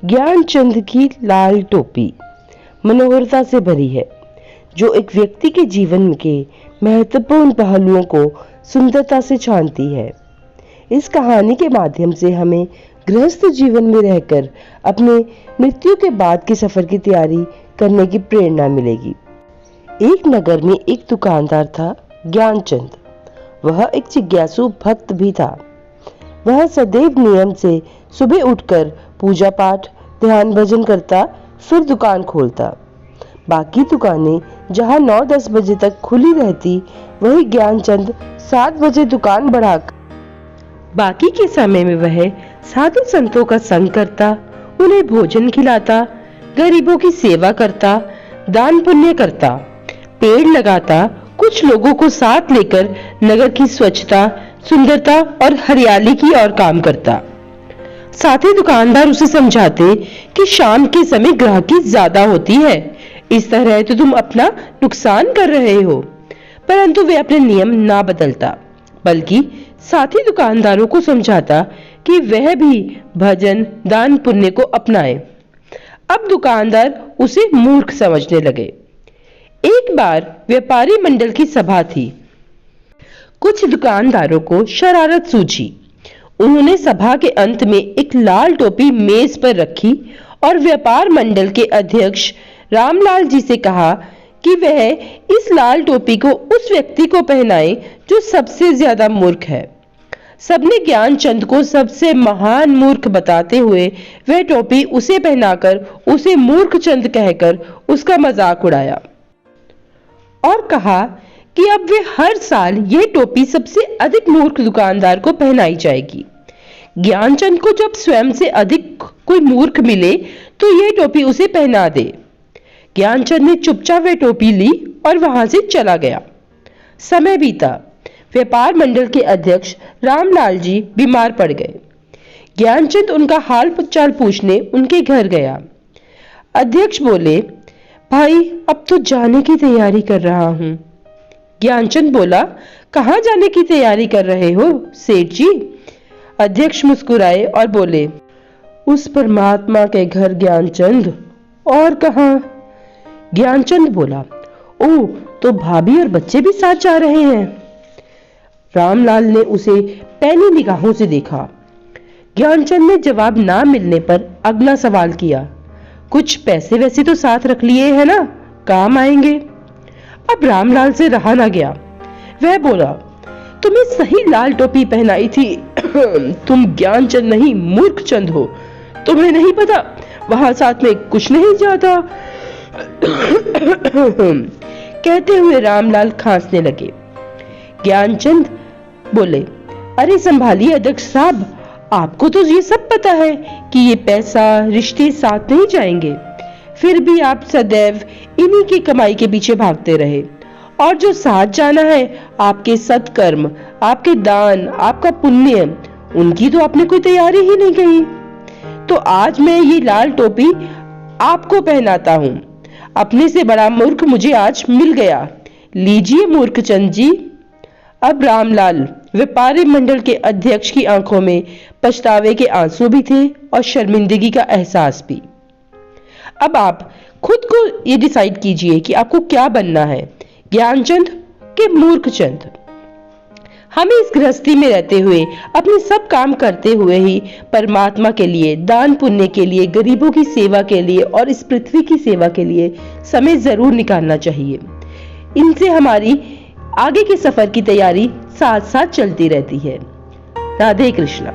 ज्ञानचंद की लाल टोपी मनोहरता से भरी है, जो एक व्यक्ति के जीवन के महत्वपूर्ण पहलुओं को सुंदरता से छानती है। इस कहानी के माध्यम से हमें गृहस्थ जीवन में रहकर अपने मृत्यु के बाद के सफर की तैयारी करने की प्रेरणा मिलेगी। एक नगर में एक दुकानदार था, ज्ञानचंद। वह एक जिज्ञासु भक्त भी था। वह सदैव नियम से सुबह उठकर पूजा पाठ, ध्यान भजन करता, फिर दुकान खोलता। बाकी दुकानें जहां 9-10 बजे तक खुली रहती, वही ज्ञानचंद 7 बजे दुकान बढ़ाकर बाकी के समय में वह साधु संतों का संग करता, उन्हें भोजन खिलाता, गरीबों की सेवा करता, दान पुण्य करता, पेड़ लगाता, कुछ लोगों को साथ लेकर नगर की स्वच्छता, सुंदरता और हरियाली की ओर काम करता। साथ ही दुकानदार उसे समझाते कि शाम के समय ग्राहकी ज्यादा होती है, इस तरह तो तुम अपना नुकसान कर रहे हो। परंतु वे अपने नियम ना बदलता, बल्कि साथ ही दुकानदारों को समझाता कि वह भी भजन, दान पुण्य को अपनाए। अब दुकानदार उसे मूर्ख समझने लगे। एक बार व्यापारी मंडल की सभा थी। कुछ दुकानदारों को शरारत सूझी। उन्होंने सभा के अंत में एक लाल टोपी मेज पर रखी और व्यापार मंडल के अध्यक्ष रामलाल जी से कहा कि वह इस लाल टोपी को उस व्यक्ति को पहनाए जो सबसे ज्यादा मूर्ख है। सबने ज्ञानचंद को सबसे महान मूर्ख बताते हुए वह टोपी उसे पहनाकर उसे मूर्खचंद कहकर उसका मजाक उड़ाया और कहा कि अब वे हर साल यह टोपी सबसे अधिक मूर्ख दुकानदार को पहनाई जाएगी। ज्ञानचंद को जब स्वयं से अधिक कोई मूर्ख मिले तो यह टोपी उसे पहना दे। ज्ञानचंद ने चुपचाप वह टोपी ली और वहां से चला गया। समय बीता। व्यापार मंडल के अध्यक्ष रामलाल जी बीमार पड़ गए। ज्ञानचंद उनका हाल चाल पूछने उनके घर गया। अध्यक्ष बोले, भाई अब तो जाने की तैयारी कर रहा हूं। ज्ञानचंद बोला, कहां जाने की तैयारी कर रहे हो सेठ जी? अध्यक्ष मुस्कुराए और बोले, उस परमात्मा के घर ज्ञानचंद, और कहां? ज्ञानचंद बोला, ओह तो भाभी और बच्चे भी साथ जा रहे हैं। रामलाल ने उसे पैनी निगाहों से देखा। ज्ञानचंद ने जवाब ना मिलने पर अगला सवाल किया, कुछ पैसे वैसे तो साथ रख लिए हैं ना, काम आएंगे। अब रामलाल से रहा ना गया। वह बोला, तुम्हें सही लाल टोपी पहनाई थी। तुम ज्ञानचंद नहीं मूर्खचंद हो। तुम्हें नहीं पता वहां साथ में कुछ नहीं जाता। कहते हुए रामलाल खांसने लगे। ज्ञानचंद बोले, अरे संभालिए अध्यक्ष साहब, आपको तो ये सब पता है कि ये पैसा रिश्ते साथ नहीं जाएंगे। फिर भी आप सदैव इन्हीं की कमाई के पीछे भागते रहे, और जो साथ जाना है आपके सत्कर्म, आपके दान, आपका पुण्य, उनकी तो आपने कोई तैयारी ही नहीं की। तो आज मैं ये लाल टोपी आपको पहनाता हूं। अपने से बड़ा मूर्ख मुझे आज मिल गया। लीजिए मूर्खचंद जी। अब रामलाल व्यापारी मंडल के अध्यक्ष की आंखों में पछतावे के आंसू भी थे और शर्मिंदगी का एहसास भी। अब आप खुद को ये डिसाइड कीजिए कि आपको क्या बनना है, ज्ञानचंद के मूर्खचंद। हमें इस गृहस्थी में रहते हुए अपने सब काम करते हुए ही परमात्मा के लिए, दान पुण्य के लिए, गरीबों की सेवा के लिए और इस पृथ्वी की सेवा के लिए समय जरूर निकालना चाहिए। इनसे हमारी आगे के सफर की तैयारी साथ साथ चलती रहती है। राधे कृष्णा।